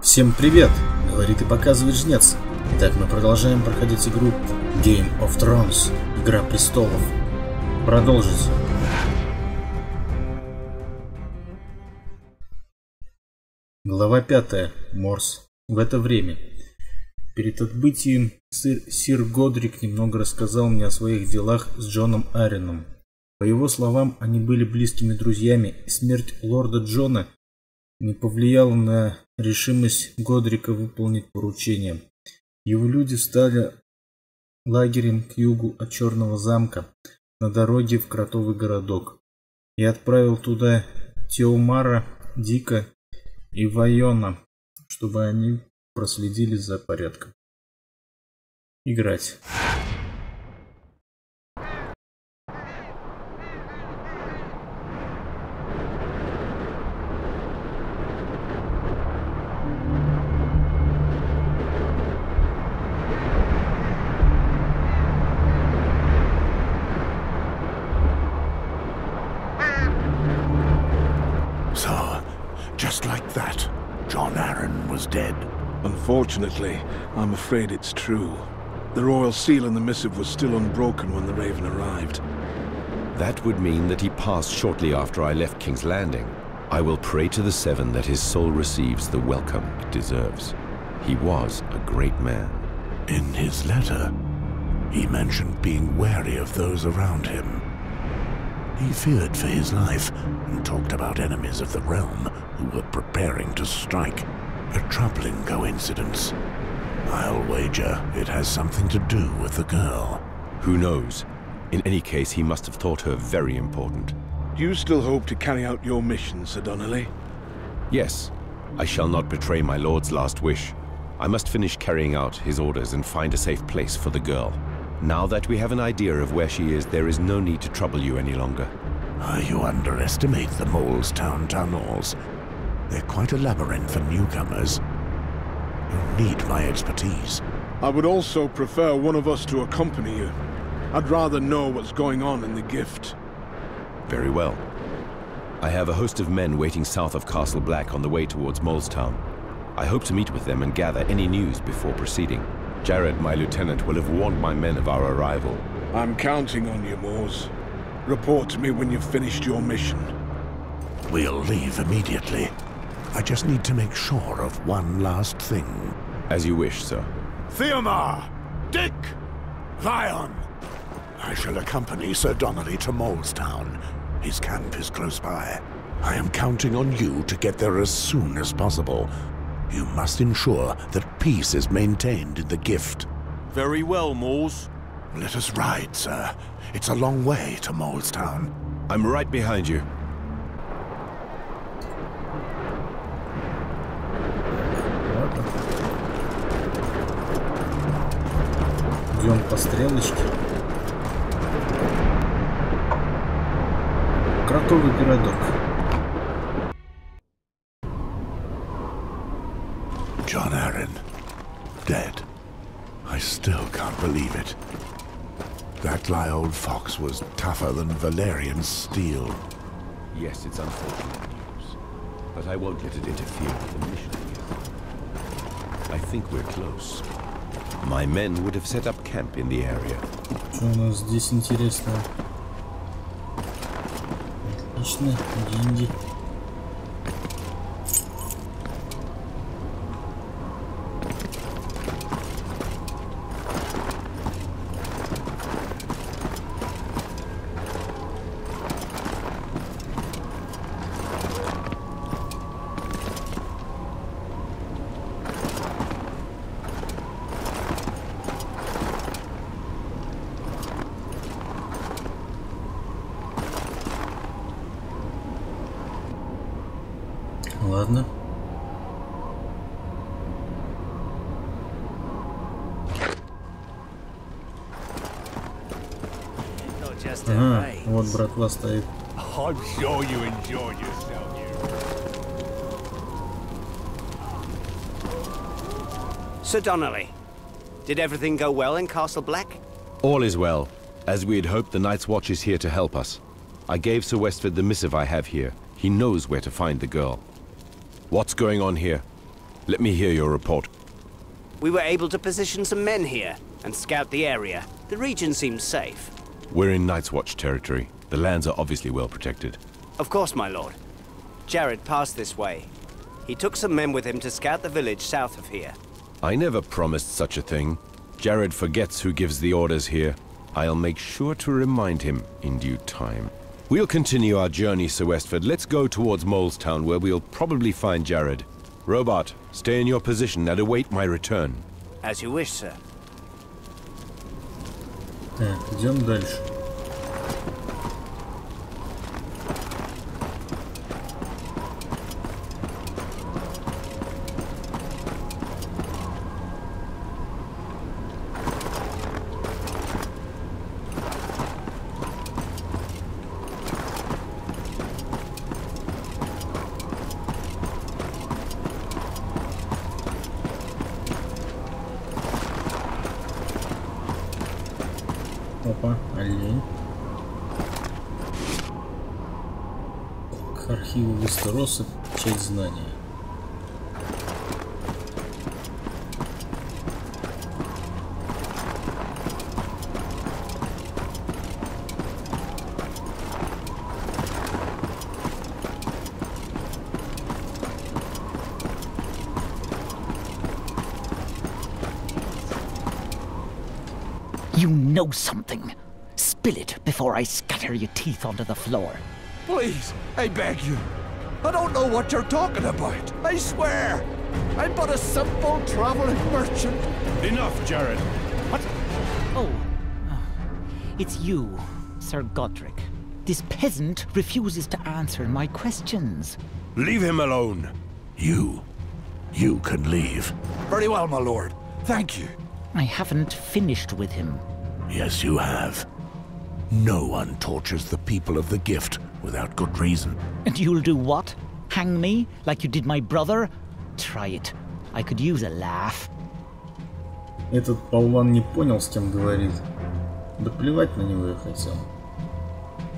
Всем привет! Говорит и показывает Жнец. Итак, мы продолжаем проходить игру Game of Thrones. Игра престолов. Продолжить. Глава 5. Морс. В это время. Перед отбытием сир Годрик немного рассказал мне о своих делах с Джоном Арряном. По его словам, они были близкими друзьями, и смерть лорда Джона не повлияла на решимость Годрика выполнить поручение. Его люди встали лагерем к югу от Черного замка на дороге в Кротовый городок. Я отправил туда Теомара, Дика и Вайона, чтобы они проследили за порядком. Играть. Just like that, Jon Arryn was dead. Unfortunately, I'm afraid it's true. The royal seal in the missive was still unbroken when the Raven arrived. That would mean that he passed shortly after I left King's Landing. I will pray to the Seven that his soul receives the welcome it deserves. He was a great man. In his letter, he mentioned being wary of those around him. He feared for his life and talked about enemies of the realm who were preparing to strike. A troubling coincidence. I'll wager it has something to do with the girl. Who knows? In any case, he must have thought her very important. Do you still hope to carry out your mission, Sir Donnelly? Yes. I shall not betray my lord's last wish. I must finish carrying out his orders and find a safe place for the girl. Now that we have an idea of where she is, there is no need to trouble you any longer. You underestimate the Mole's Town tunnels. They're quite a labyrinth for newcomers. You need my expertise. I would also prefer one of us to accompany you. I'd rather know what's going on in the gift. Very well. I have a host of men waiting south of Castle Black on the way towards Molestown. I hope to meet with them and gather any news before proceeding. Jared, my lieutenant, will have warned my men of our arrival. I'm counting on you, Mors. Report to me when you've finished your mission. We'll leave immediately. I just need to make sure of one last thing. As you wish, sir. Theomar! Dick! Vion! I shall accompany Sir Donnelly to Molestown. His camp is close by. I am counting on you to get there as soon as possible. You must ensure that peace is maintained in the gift. Very well, Mors. Let us ride, sir. It's a long way to Molestown. I'm right behind you. Идем по стрелочке. Кротовый городок. Jon Arryn, dead. I still can't believe it. That lie old fox was tougher than Valerian steel. Yes, it's unfortunate news, but I won't let it interfere with the mission. I think we're close. My men would have set up camp in the area. Что у нас здесь интересно? Отлично, деньги. Ладно. Ага, вот братва стоит. I'm sure you enjoyed yourself here. Sir Donnelly, did everything go well in Castle Black? All is well. As we had hoped, the Night's Watch is here to help us. I gave Sir Westford the missive I have here. He knows where to find the girl. What's going on here? Let me hear your report. We were able to position some men here and scout the area. The region seems safe. We're in Night's Watch territory. The lands are obviously well protected. Of course, my lord. Jared passed this way. He took some men with him to scout the village south of here. I never promised such a thing. Jared forgets who gives the orders here. I'll make sure to remind him in due time. We'll continue our journey, Sir Westford. Let's go towards Molestown, where we'll probably find Jared. Robot, stay in your position and await my return. As you wish, sir. Так, идем дальше. Опа, олень. К архиву Вестероса, часть знания. You know something. Spill it before I scatter your teeth onto the floor. Please, I beg you. I don't know what you're talking about. I swear. I'm but a simple traveling merchant. Enough, Jared. What? Oh. It's you, Sir Godric. This peasant refuses to answer my questions. Leave him alone. You can leave. Very well, my lord. Thank you. I haven't finished with him. Yes, you have. No one tortures the people of the gift without good reason. And you'll do what? Hang me like you did my brother? Try it. I could use a laugh. Этот болван не понял, с кем говорит. Да плевать на него я хотел.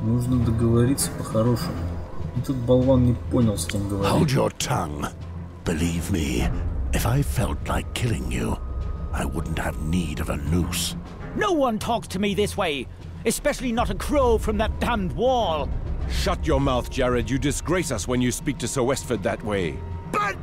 Нужно договориться по-хорошему. Этот болван не понял, с кем говорит. Hold your tongue. Believe me, if I felt like killing you, I wouldn't have need of a noose. No one talks to me this way, especially not a crow from that damned wall. Shut your mouth, Jared. You disgrace us when you speak to Sir Westford that way. But...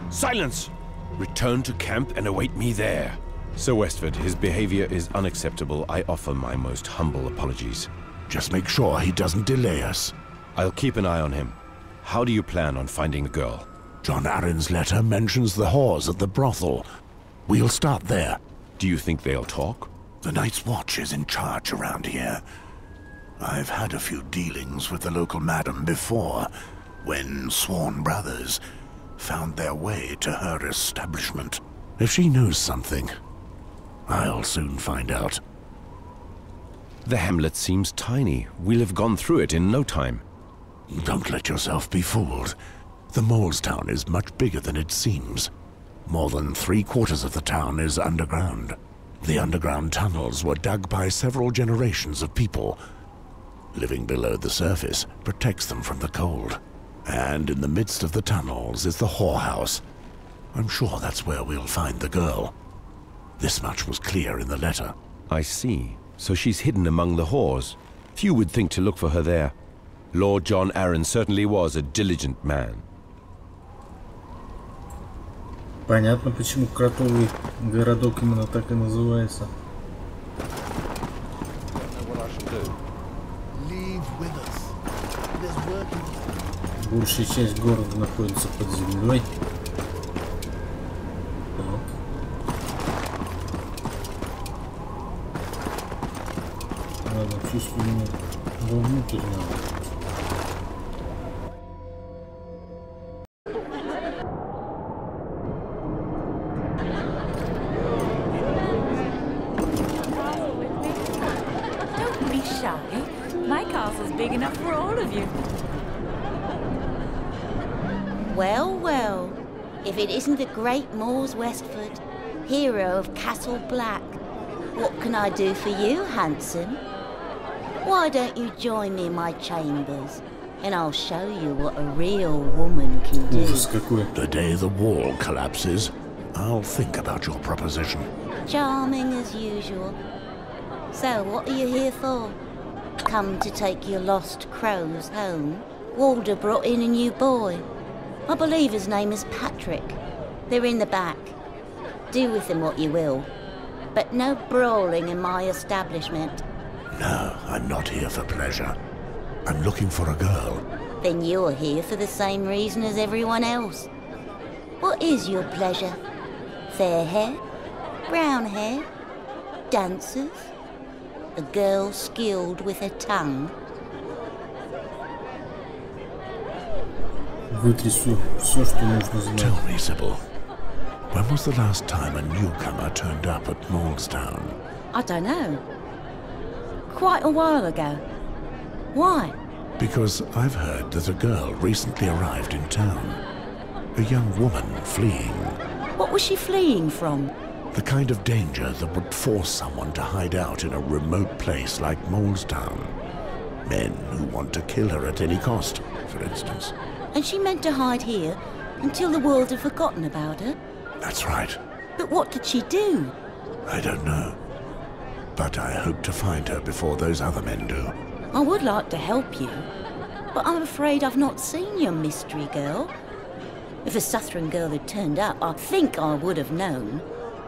Silence! Return to camp and await me there. Sir Westford, his behavior is unacceptable. I offer my most humble apologies. Just make sure he doesn't delay us. I'll keep an eye on him. How do you plan on finding the girl? John Arryn's letter mentions the whores at the brothel. We'll start there. Do you think they'll talk? The Night's Watch is in charge around here. I've had a few dealings with the local madam before, when sworn brothers found their way to her establishment. If she knows something, I'll soon find out. The hamlet seems tiny. We'll have gone through it in no time. Don't let yourself be fooled. The Molestown is much bigger than it seems. More than 3/4 of the town is underground. The underground tunnels were dug by several generations of people. Living below the surface protects them from the cold. And in the midst of the tunnels is the whorehouse. I'm sure that's where we'll find the girl. This much was clear in the letter. I see. So she's hidden among the whores. Few would think to look for her there. Lord John Arryn certainly was a diligent man. Понятно, почему кротовый городок именно так и называется. Большая часть города находится под землей. Ладно, чувствую, мне вовнутрь надо. My castle's big enough for all of you. Well, well, if it isn't the great Mors Westford, hero of Castle Black, what can I do for you, handsome? Why don't you join me in my chambers? and I'll show you what a real woman can do. Ужас какой. The day the wall collapses, I'll think about your proposition. Charming as usual. So, what are you here for? Come to take your lost crows home? Walder brought in a new boy. I believe his name is Patrick. They're in the back. Do with them what you will. But no brawling in my establishment. No, I'm not here for pleasure. I'm looking for a girl. Then you're here for the same reason as everyone else. What is your pleasure? Fair hair? Brown hair? Dancers? A girl skilled with her tongue? Вытрясу все, что нужно знать. Tell me, Sybil, when was the last time a newcomer turned up at Molestown? I don't know. Quite a while ago. Why? Because I've heard that a girl recently arrived in town. A young woman fleeing. What was she fleeing from? The kind of danger that would force someone to hide out in a remote place like Molestown. Men who want to kill her at any cost, for instance. And she meant to hide here until the world had forgotten about her? That's right. But what did she do? I don't know. But I hope to find her before those other men do. I would like to help you, but I'm afraid I've not seen your mystery girl. If a Southron girl had turned up, I think I would have known.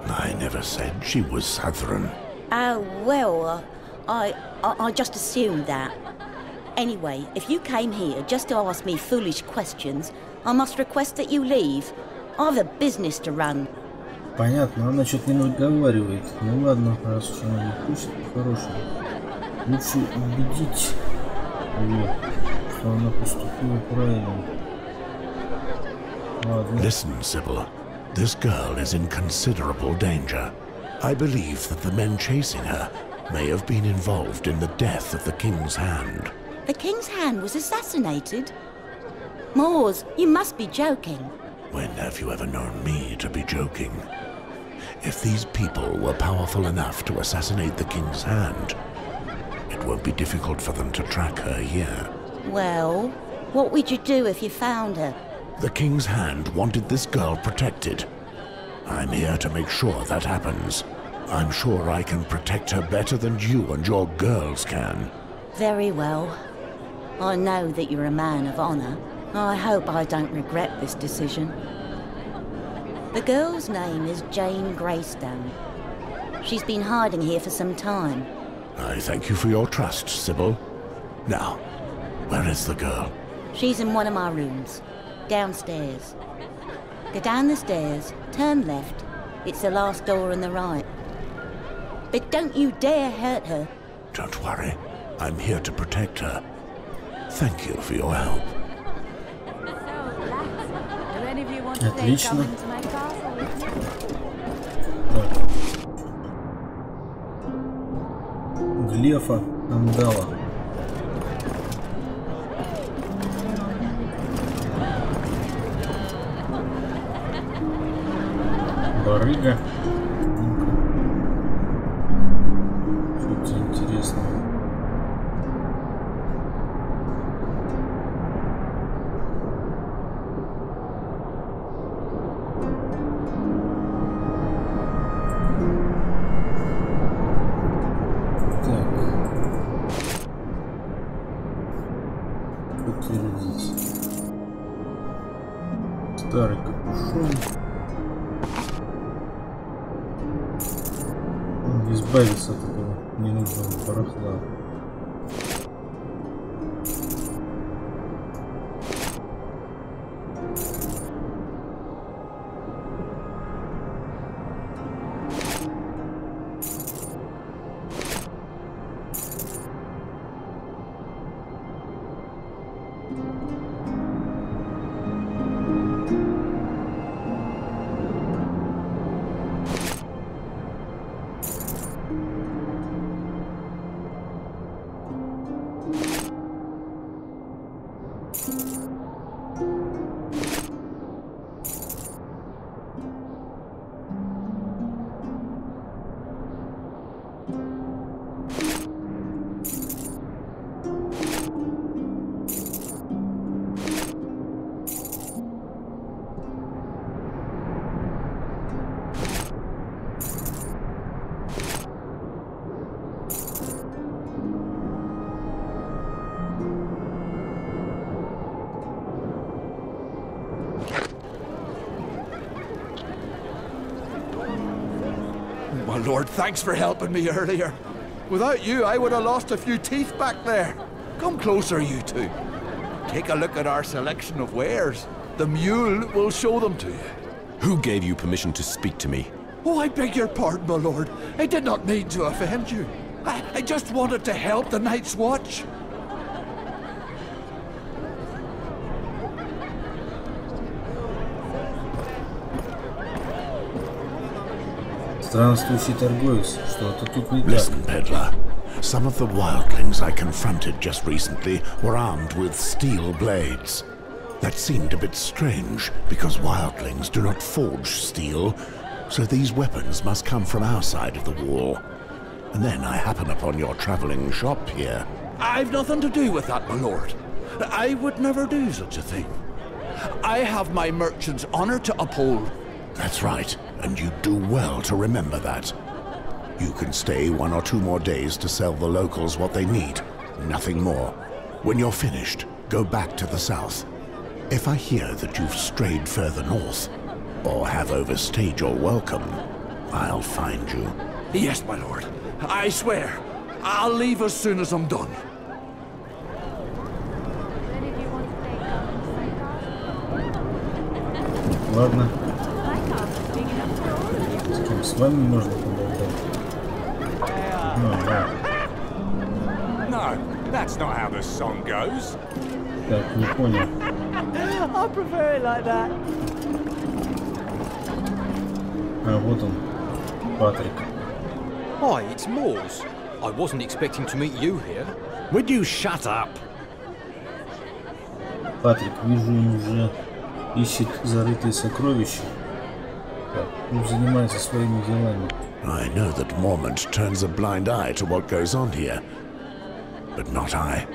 I never said she was Southron. Oh, well, I just assumed that. Anyway, if you came here just to ask me foolish questions, I must request that you leave. I've a business to run. Понятно, она что-то не договаривает. Ну ладно, раз уж она не хочет, по-хорошему. Лучше убедить ее, что она поступила правильно. Ладно. Listen, Sybil. This girl is in considerable danger. I believe that the men chasing her may have been involved in the death of the King's Hand. The King's Hand was assassinated? Mors, you must be joking. When have you ever known me to be joking? If these people were powerful enough to assassinate the King's Hand, it won't be difficult for them to track her here. Well, what would you do if you found her? The King's Hand wanted this girl protected. I'm here to make sure that happens. I'm sure I can protect her better than you and your girls can. Very well. I know that you're a man of honor. I hope I don't regret this decision. The girl's name is Jane Greystone. She's been hiding here for some time. I thank you for your trust, Sybil. Now, where is the girl? She's in one of my rooms, downstairs. Go down the stairs, turn left. It's the last door on the right. But don't you dare hurt her. Don't worry. I'm here to protect her. Thank you for your help. Отлично. Глефа Андала. Барыга. Что-то интересное. Старый капюшон. Избавиться от этого ненужного барахла. my lord, thanks for helping me earlier. Without you, I would have lost a few teeth back there. Come closer, you two. Take a look at our selection of wares. The mule will show them to you. Who gave you permission to speak to me? Oh, I beg your pardon, my lord. I did not mean to offend you. I just wanted to help the Night's Watch. Странствующий торговец, что-то тут не так. Listen, peddler. Some of the wildlings I confronted just recently were armed with steel blades. That seemed a bit strange, because wildlings do not forge steel, so these weapons must come from our side of the wall. And then I happen upon your traveling shop here. I've nothing to do with that, my lord. I would never do such a thing. I have my merchant's honor to uphold. That's right, and you do well to remember that. You can stay 1 or 2 more days to sell the locals what they need, nothing more. When you're finished, go back to the south. If I hear that you've strayed further north, or have overstayed your welcome, I'll find you. Yes, my lord. I swear. I'll leave as soon as I'm done. Ладно. С кем? С вами можно поболтать? Да. No, that's not how the song goes. Так, не понял. I prefer it like that. А, вот он. Патрик. Hi, it's Mors. I wasn't expecting to meet you here. Would you shut up? Патрик, вижу, он уже ищет зарытые сокровища. Так, он занимается своими делами. I know that Mormont turns a blind eye to what goes on here. But not I.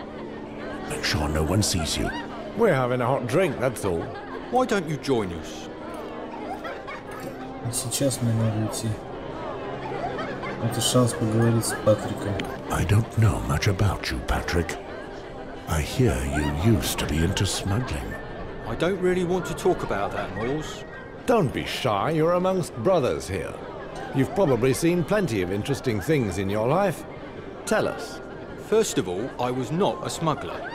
Make sure no one sees you. We're having a hot drink, that's all. Why don't you join us? Сейчас мне надо идти. Это шанс поговорить с Патриком. I don't know much about you, Patrick. I hear you used to be into smuggling. I don't really want to talk about that, Mors. Don't be shy, you're amongst brothers here. You've probably seen plenty of interesting things in your life. Tell us. First of all, I was not a smuggler.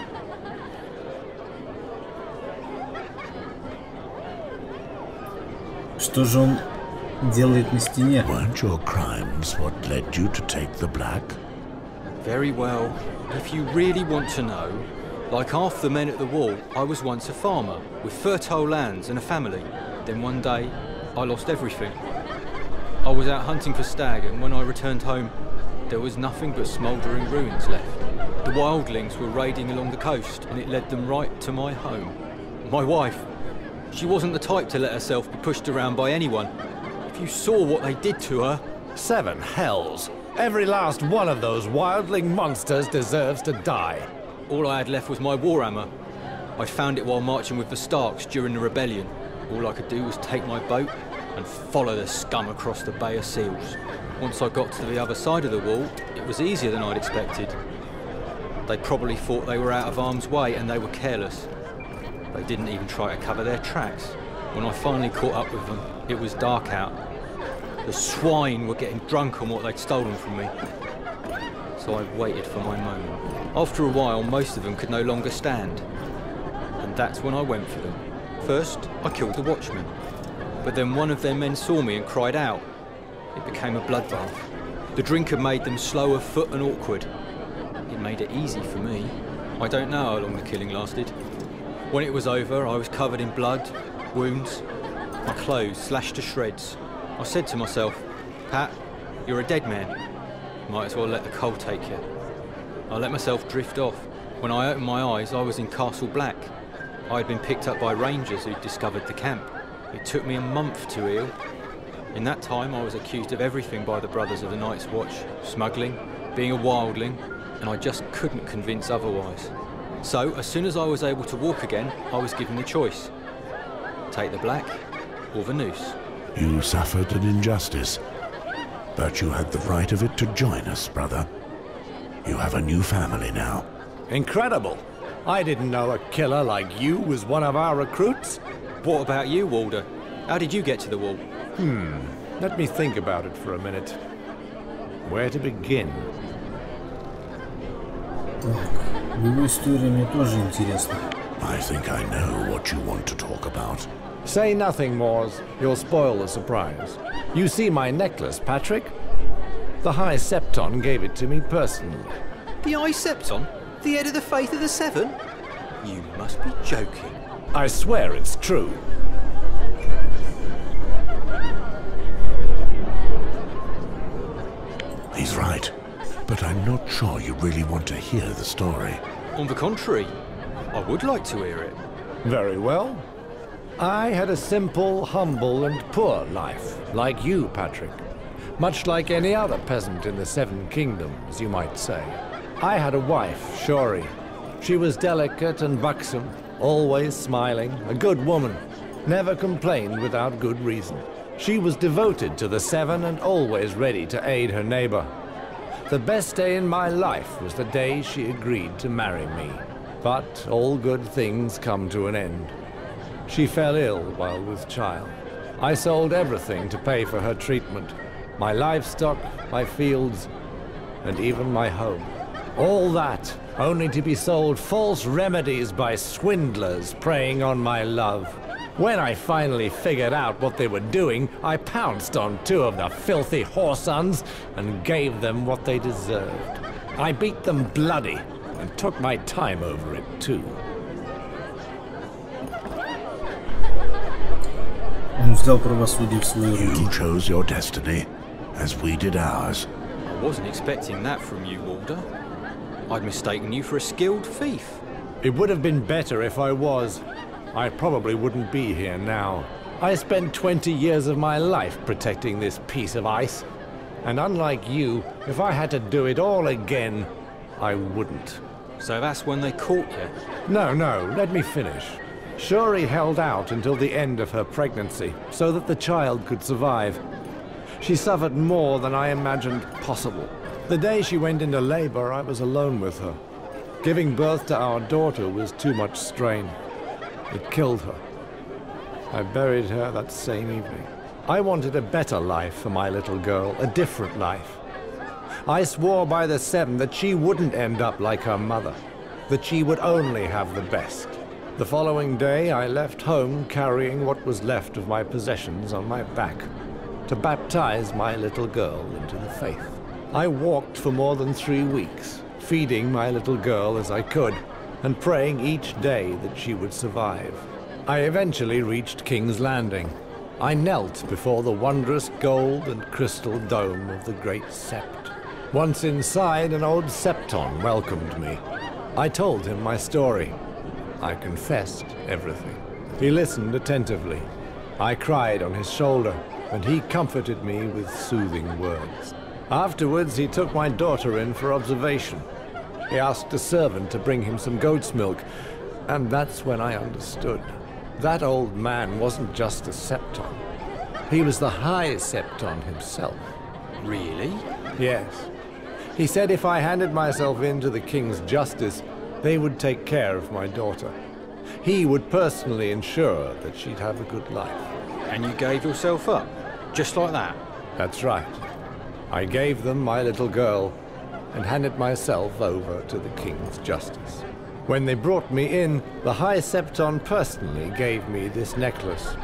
Что же он делает на стене? Weren't your crimes what led you to take the black? Very well. If you really want to know, like half the men at the wall, I was once a farmer with fertile lands and a family. Then one day, I lost everything. I was out hunting for stag, and when I returned home, there was nothing but smouldering ruins left. The wildlings were raiding along the coast, and it led them right to my home. My wife, she wasn't the type to let herself be pushed around by anyone. If you saw what they did to her... 7 hells! Every last one of those wildling monsters deserves to die. All I had left was my warhammer. I found it while marching with the Starks during the rebellion. All I could do was take my boat and follow the scum across the Bay of Seals. Once I got to the other side of the wall, it was easier than I'd expected. They probably thought they were out of harm's way, and they were careless. They didn't even try to cover their tracks. When I finally caught up with them, it was dark out. The swine were getting drunk on what they'd stolen from me. So I waited for my moment. After a while, most of them could no longer stand. And that's when I went for them. First, I killed the watchman. But then one of their men saw me and cried out. It became a bloodbath. The drink had made them slow of foot and awkward. It made it easy for me. I don't know how long the killing lasted. When it was over, I was covered in blood, wounds, my clothes slashed to shreds. I said to myself, Pat, you're a dead man. Might as well let the cold take you. I let myself drift off. When I opened my eyes, I was in Castle Black. I had been picked up by rangers who'd discovered the camp. It took me a month to heal. In that time, I was accused of everything by the Brothers of the Night's Watch. Smuggling, being a wildling, and I just couldn't convince otherwise. So, as soon as I was able to walk again, I was given the choice. Take the black, or the noose. You suffered an injustice, but you had the right of it to join us, brother. You have a new family now. Incredible! I didn't know a killer like you was one of our recruits. What about you, Walder? How did you get to the wall? Let me think about it for a minute. Where to begin? Так, его история мне тоже интересна. I think I know what you want to talk about. Say nothing, Mors. You'll spoil the surprise. You see my necklace, Patrick? The High Septon gave it to me personally. The High Septon? The head of the Faith of the Seven? You must be joking. I swear it's true. He's right, but I'm not sure you really want to hear the story. On the contrary, I would like to hear it. Very well. I had a simple, humble and poor life, like you, Patrick. Much like any other peasant in the Seven Kingdoms, you might say. I had a wife, Shori. She was delicate and buxom, always smiling, a good woman. Never complained without good reason. She was devoted to the Seven and always ready to aid her neighbor. The best day in my life was the day she agreed to marry me. But all good things come to an end. She fell ill while with child. I sold everything to pay for her treatment. My livestock, my fields, and even my home. All that only to be sold false remedies by swindlers preying on my love. When I finally figured out what they were doing, I pounced on two of the filthy whoresons and gave them what they deserved. I beat them bloody and took my time over it too. You chose your destiny, as we did ours. I wasn't expecting that from you, Walder. I'd mistaken you for a skilled thief. It would have been better if I was. I probably wouldn't be here now. I spent 20 years of my life protecting this piece of ice. And unlike you, if I had to do it all again, I wouldn't. So that's when they caught you? No, let me finish. Shori held out until the end of her pregnancy, so that the child could survive. She suffered more than I imagined possible. The day she went into labor, I was alone with her. Giving birth to our daughter was too much strain. It killed her. I buried her that same evening. I wanted a better life for my little girl, a different life. I swore by the Seven that she wouldn't end up like her mother, that she would only have the best. The following day, I left home carrying what was left of my possessions on my back to baptize my little girl into the faith. I walked for more than 3 weeks, feeding my little girl as I could, and praying each day that she would survive. I eventually reached King's Landing. I knelt before the wondrous gold and crystal dome of the Great Sept. Once inside, an old Septon welcomed me. I told him my story. I confessed everything. He listened attentively. I cried on his shoulder, and he comforted me with soothing words. Afterwards, he took my daughter in for observation. He asked a servant to bring him some goat's milk, and that's when I understood. That old man wasn't just a Septon. He was the High Septon himself. Really? Yes. He said if I handed myself in to the king's justice, they would take care of my daughter. He would personally ensure that she'd have a good life. And you gave yourself up? Just like that? That's right. I gave them my little girl and handed myself over to the king's justice. When they brought me in, the High Septon personally gave me this necklace.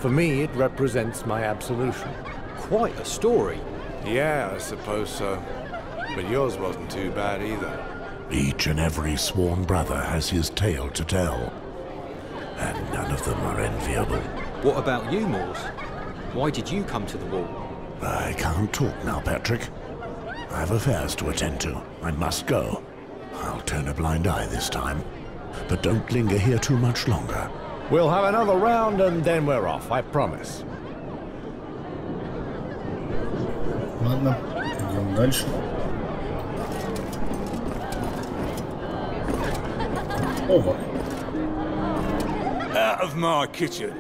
For me, it represents my absolution. Quite a story. Yeah, I suppose so. But yours wasn't too bad either. Each and every sworn brother has his tale to tell, and none of them are enviable. What about you, Mors? Why did you come to the wall? I can't talk now, Patrick. I have affairs to attend to. I must go. I'll turn a blind eye this time, but don't linger here too much longer. We'll have another round and then we're off, I promise. Ладно, идем дальше. Over. Out of my kitchen.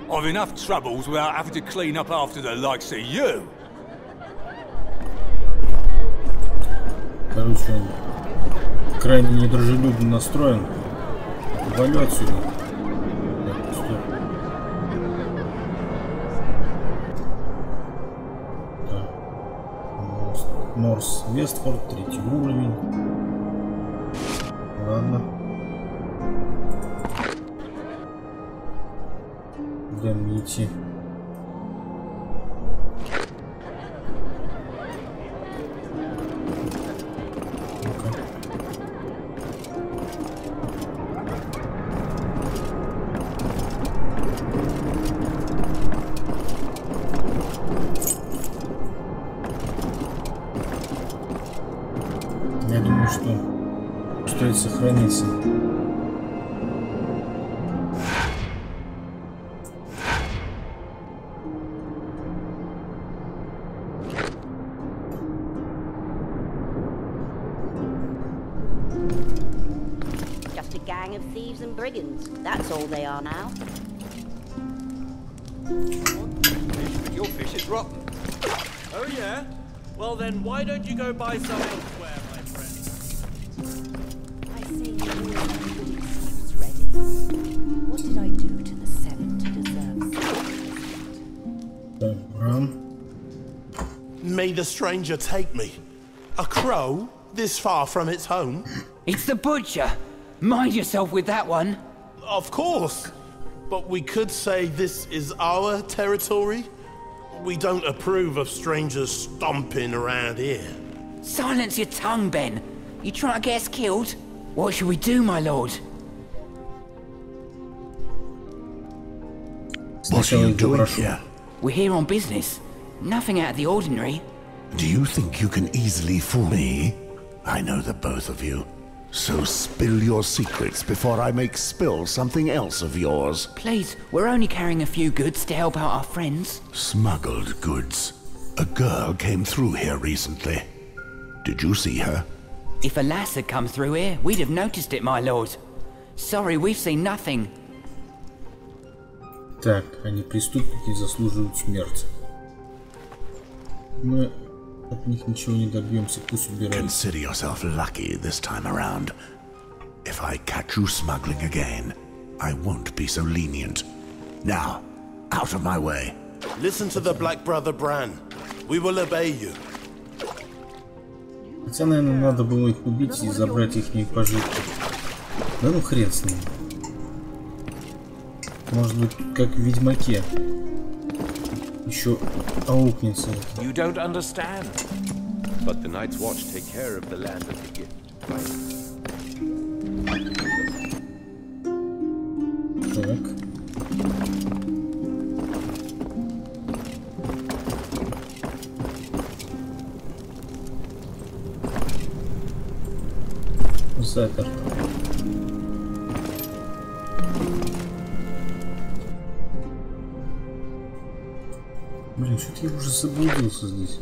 I've enough troubles without having to clean up after the likes of you. Короче, он крайне недружелюбно настроен. Валю отсюда. Так, стоп. Так. Морс. Вестфорд, 3 уровень. Ладно. Куда мне идти? Я думаю, что стоит сохраниться. Just a gang of thieves and brigands. That's all they are now. Your fish is rotten. Oh yeah? Well then, why don't you go buy some elsewhere, my friend? I say you all excuse ready. What did I do to the Senate to deserve such? May the stranger take me. A crow this far from its home? It's the butcher. Mind yourself with that one. Of course. But we could say this is our territory. We don't approve of strangers stomping around here. Silence your tongue, Ben. You trying to get us killed? What should we do, my lord? What are you doing here? We're here on business. Nothing out of the ordinary. Do you think you can easily fool me? I know the both of you. So spill your secrets before I make spill something else of yours. Please, we're only carrying a few goods to help out our friends. Smuggled goods. A girl came through here recently. Did you see her? If a lass had come through here, we'd have noticed it, my lord. Sorry, we've seen nothing. Так, они преступники, заслуживают смерти. Мы от них ничего не добьемся, пусть убирают. Consider yourself lucky this time around. If I catch you smuggling again, I won't be so lenient. Now, out of my way. Listen to the Black Brother Bran. We will obey you. Хотя, наверное, надо было их убить и забрать их пожитки. Да ну хрен с ним. Может быть, как в Ведьмаке. Еще аукнется. You don't understand. But the Night's Watch take care of the land of the gift. Так. Заперто. Блин, что-то я уже заблудился здесь.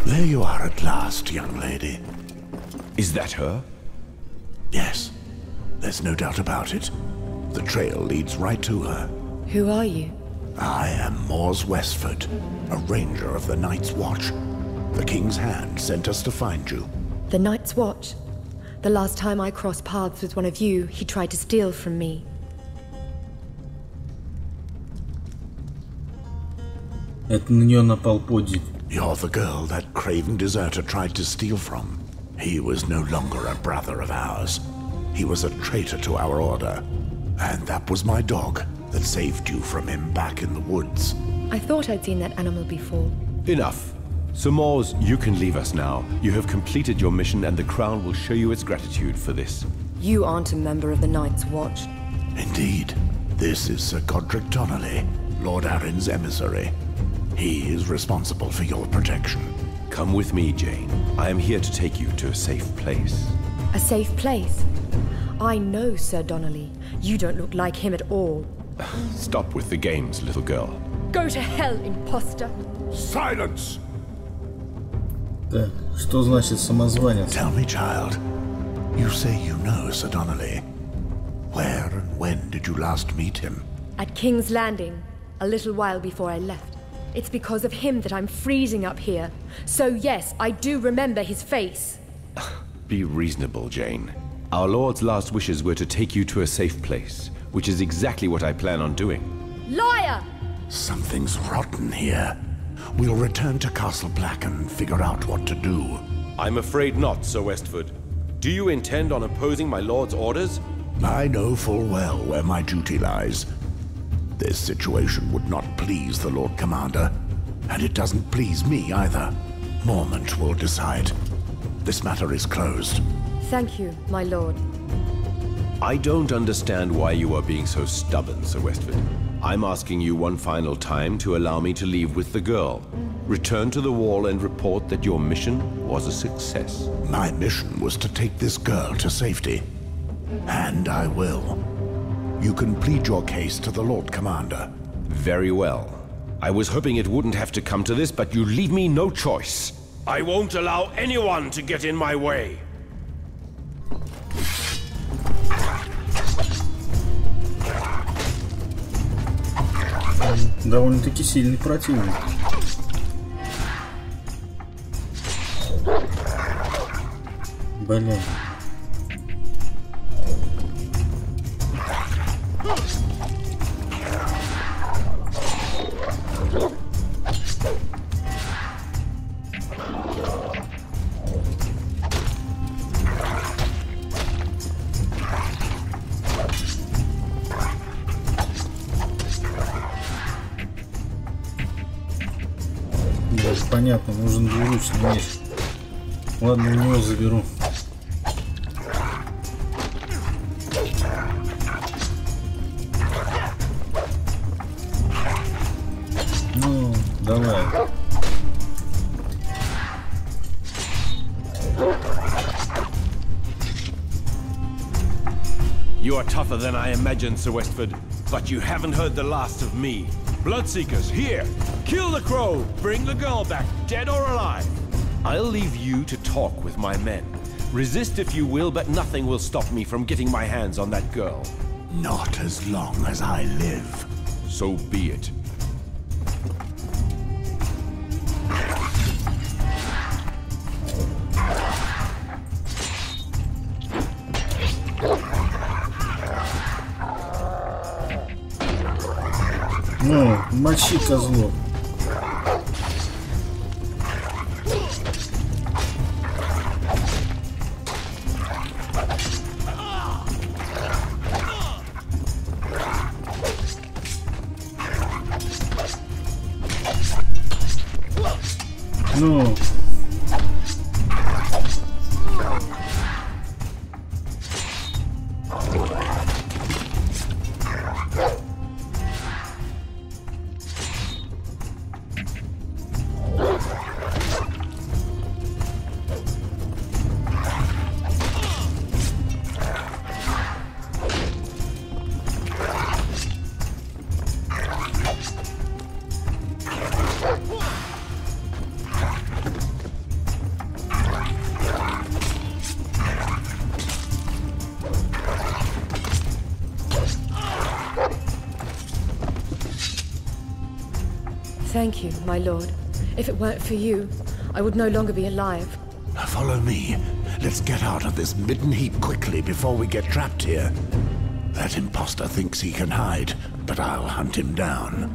There you are at last, young lady. Is that her? Yes. There's no doubt about it. The trail leads right to her. Who are you? I am Mors Westford, a ranger of the Night's Watch. The King's Hand sent us to find you. The Night's Watch? The last time I crossed paths with one of you, he tried to steal from me. Это на нее напал Подди. You're the girl that craven deserter tried to steal from. He was no longer a brother of ours. He was a traitor to our order. And that was my dog that saved you from him back in the woods. I thought I'd seen that animal before. Enough. Sir Mors, you can leave us now. You have completed your mission and the Crown will show you its gratitude for this. You aren't a member of the Night's Watch. Indeed. This is Sir Godric Donnelly, Lord Arryn's emissary. He is responsible for your protection. Come with me, Jane. I am here to take you to a safe place. A safe place? I know Sir Donnelly. You don't look like him at all. Stop with the games, little girl. Go to hell, imposter. Silence! Так, что значит самозванец? Tell me, child. You say you know Sir Donnelly. Where and when did you last meet him? At King's Landing, a little while before I left. It's because of him that I'm freezing up here. So yes, I do remember his face. Be reasonable, Jane. Our Lord's last wishes were to take you to a safe place, which is exactly what I plan on doing. Liar! Something's rotten here. We'll return to Castle Black and figure out what to do. I'm afraid not, Sir Westford. Do you intend on opposing my lord's orders? I know full well where my duty lies. This situation would not please the Lord Commander, and it doesn't please me either. Moment will decide. This matter is closed. Thank you, my lord. I don't understand why you are being so stubborn, Sir Westford. I'm asking you one final time to allow me to leave with the girl. Return to the wall and report that your mission was a success. My mission was to take this girl to safety. And I will. You can plead your case to the Lord Commander. Very well. I was hoping it wouldn't have to come to this, but you leave me no choice. I won't allow anyone to get in my way. Довольно-таки сильный противник. Блин. Даже понятно, нужен двуручный меч. Ладно, у него заберу. Ну, давай. You are tougher than I imagined, Sir Westford, but you haven't heard the last of me. Bloodseekers, here! Kill the crow! Bring the girl back, dead or alive! I'll leave you to talk with my men. Resist if you will, but nothing will stop me from getting my hands on that girl. Not as long as I live. So be it. Ну, мочи козлов. Ну. Thank you, my lord. If it weren't for you, I would no longer be alive. Follow me. Let's get out of this midden heap quickly before we get trapped here. That imposter thinks he can hide, but I'll hunt him down.